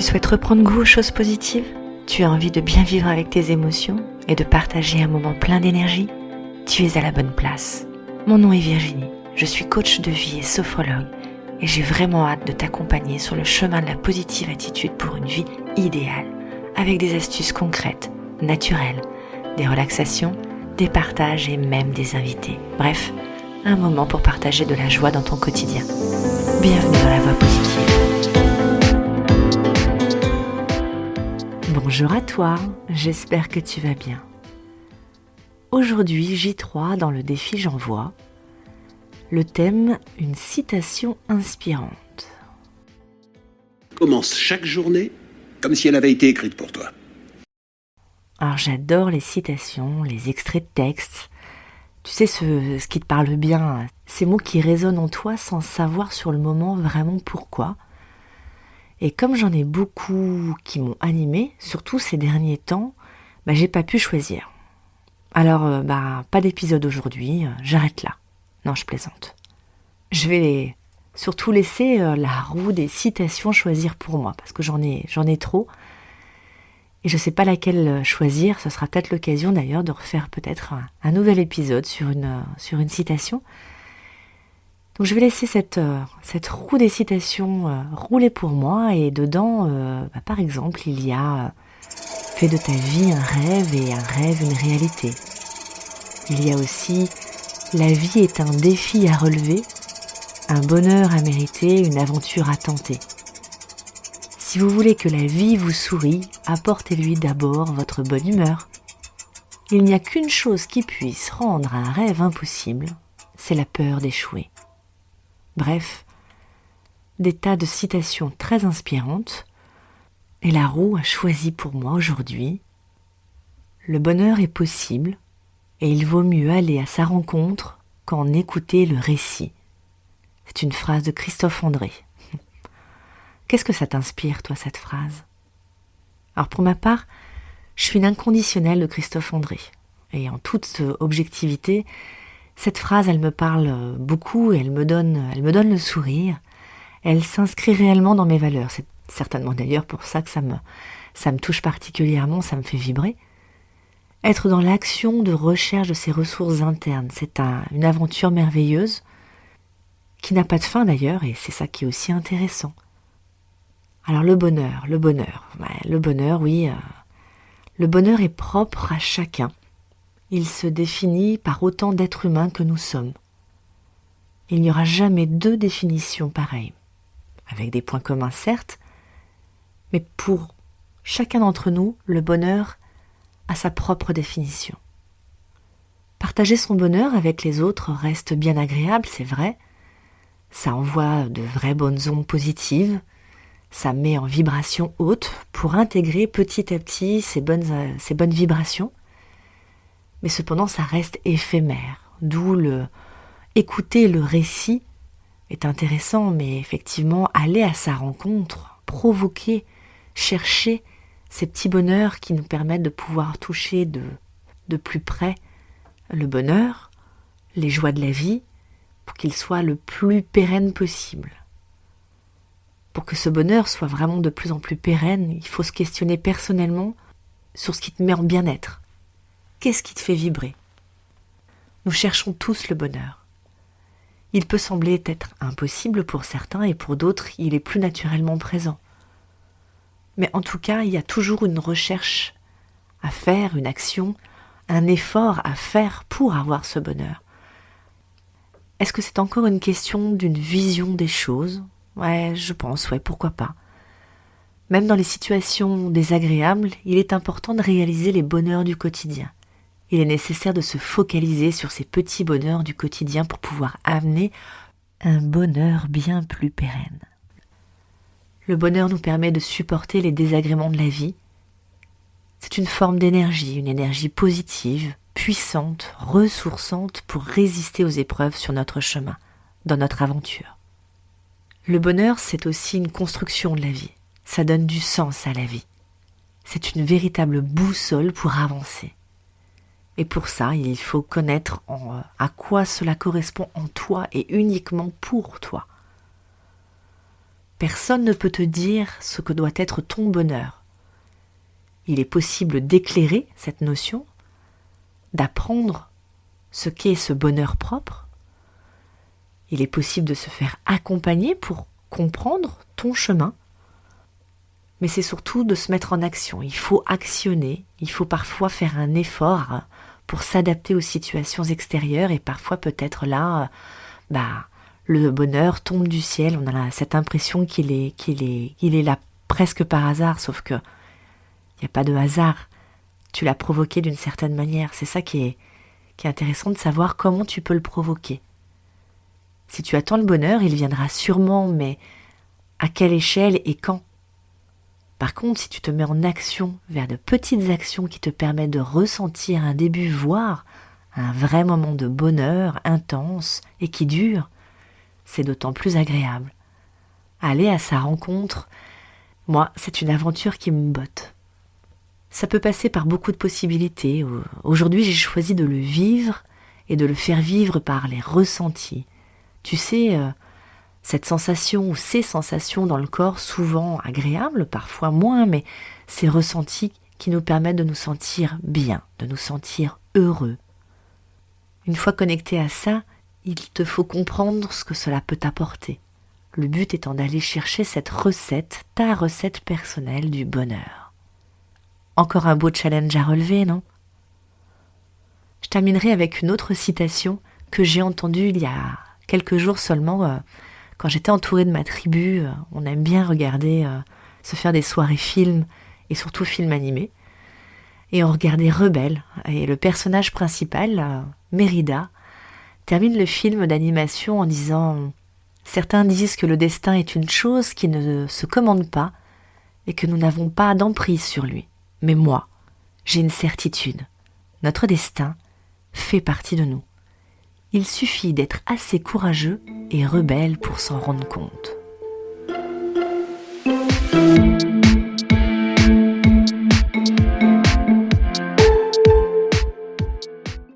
souhaites reprendre goût aux choses positives? Tu as envie de bien vivre avec tes émotions et de partager un moment plein d'énergie? Tu es à la bonne place. Mon nom est Virginie, je suis coach de vie et sophrologue et j'ai vraiment hâte de t'accompagner sur le chemin de la positive attitude pour une vie idéale, avec des astuces concrètes, naturelles, des relaxations, des partages et même des invités. Bref, un moment pour partager de la joie dans ton quotidien. Bienvenue dans la voie positive. Bonjour à toi, j'espère que tu vas bien. Aujourd'hui, J3 dans le défi J'envoie. Le thème, une citation inspirante. Commence chaque journée comme si elle avait été écrite pour toi. Alors j'adore les citations, les extraits de texte. Tu sais, ce qui te parle bien, ces mots qui résonnent en toi sans savoir sur le moment vraiment pourquoi. Et comme j'en ai beaucoup qui m'ont animée, surtout ces derniers temps, j'ai pas pu choisir. Alors, pas d'épisode aujourd'hui, j'arrête là. Non, je plaisante. Je vais surtout laisser la roue des citations choisir pour moi, parce que j'en ai trop. Et je sais pas laquelle choisir, ce sera peut-être l'occasion d'ailleurs de refaire peut-être un nouvel épisode sur une citation. Donc je vais laisser cette roue des citations rouler pour moi, et dedans, par exemple, il y a « Fais de ta vie un rêve et un rêve une réalité ». Il y a aussi « La vie est un défi à relever, un bonheur à mériter, une aventure à tenter ». Si vous voulez que la vie vous sourie, apportez-lui d'abord votre bonne humeur. Il n'y a qu'une chose qui puisse rendre un rêve impossible, c'est la peur d'échouer. Bref, des tas de citations très inspirantes, et la roue a choisi pour moi aujourd'hui. Le bonheur est possible, et il vaut mieux aller à sa rencontre qu'en écouter le récit. C'est une phrase de Christophe André. Qu'est-ce que ça t'inspire, toi, cette phrase? Alors pour ma part, je suis une inconditionnelle de Christophe André. Et en toute objectivité, cette phrase, elle me parle beaucoup et elle me donne le sourire. Elle s'inscrit réellement dans mes valeurs. C'est certainement d'ailleurs pour ça que ça me touche particulièrement, ça me fait vibrer. Être dans l'action de recherche de ses ressources internes, c'est une aventure merveilleuse qui n'a pas de fin d'ailleurs, et c'est ça qui est aussi intéressant. Alors le bonheur, oui, le bonheur est propre à chacun. Il se définit par autant d'êtres humains que nous sommes. Il n'y aura jamais deux définitions pareilles, avec des points communs certes, mais pour chacun d'entre nous, le bonheur a sa propre définition. Partager son bonheur avec les autres reste bien agréable, c'est vrai. Ça envoie de vraies bonnes ondes positives. Ça met en vibration haute pour intégrer petit à petit ces bonnes vibrations. Mais cependant, ça reste éphémère. D'où écouter le récit est intéressant, mais effectivement, aller à sa rencontre, provoquer, chercher ces petits bonheurs qui nous permettent de pouvoir toucher de plus près le bonheur, les joies de la vie, pour qu'il soit le plus pérenne possible. Pour que ce bonheur soit vraiment de plus en plus pérenne, il faut se questionner personnellement sur ce qui te met en bien-être. Qu'est-ce qui te fait vibrer? Nous cherchons tous le bonheur. Il peut sembler être impossible pour certains et pour d'autres, il est plus naturellement présent. Mais en tout cas, il y a toujours une recherche à faire, une action, un effort à faire pour avoir ce bonheur. Est-ce que c'est encore une question d'une vision des choses ? Ouais, je pense, pourquoi pas. Même dans les situations désagréables, il est important de réaliser les bonheurs du quotidien. Il est nécessaire de se focaliser sur ces petits bonheurs du quotidien pour pouvoir amener un bonheur bien plus pérenne. Le bonheur nous permet de supporter les désagréments de la vie. C'est une forme d'énergie, une énergie positive, puissante, ressourçante pour résister aux épreuves sur notre chemin, dans notre aventure. Le bonheur, c'est aussi une construction de la vie. Ça donne du sens à la vie. C'est une véritable boussole pour avancer. Et pour ça, il faut connaître à quoi cela correspond en toi et uniquement pour toi. Personne ne peut te dire ce que doit être ton bonheur. Il est possible d'éclairer cette notion, d'apprendre ce qu'est ce bonheur propre. Il est possible de se faire accompagner pour comprendre ton chemin. Mais c'est surtout de se mettre en action. Il faut actionner, il faut parfois faire un effort pour s'adapter aux situations extérieures et parfois peut-être là, le bonheur tombe du ciel. On a cette impression qu'il est là presque par hasard, sauf que il n'y a pas de hasard. Tu l'as provoqué d'une certaine manière. C'est ça qui est intéressant de savoir comment tu peux le provoquer. Si tu attends le bonheur, il viendra sûrement, mais à quelle échelle et quand ? Par contre, si tu te mets en action vers de petites actions qui te permettent de ressentir un début, voire un vrai moment de bonheur intense et qui dure, c'est d'autant plus agréable. Aller à sa rencontre, moi, c'est une aventure qui me botte. Ça peut passer par beaucoup de possibilités. Aujourd'hui, j'ai choisi de le vivre et de le faire vivre par les ressentis. Tu sais, cette sensation ou ces sensations dans le corps, souvent agréables, parfois moins, mais ces ressentis qui nous permettent de nous sentir bien, de nous sentir heureux. Une fois connecté à ça, il te faut comprendre ce que cela peut t'apporter. Le but étant d'aller chercher cette recette, ta recette personnelle du bonheur. Encore un beau challenge à relever, non ? Je terminerai avec une autre citation que j'ai entendue il y a quelques jours seulement. Quand j'étais entourée de ma tribu, on aime bien regarder, se faire des soirées films et surtout films animés. Et on regardait Rebelle. Et le personnage principal, Mérida, termine le film d'animation en disant « Certains disent que le destin est une chose qui ne se commande pas et que nous n'avons pas d'emprise sur lui. Mais moi, j'ai une certitude. Notre destin fait partie de nous. Il suffit d'être assez courageux et rebelle pour s'en rendre compte. »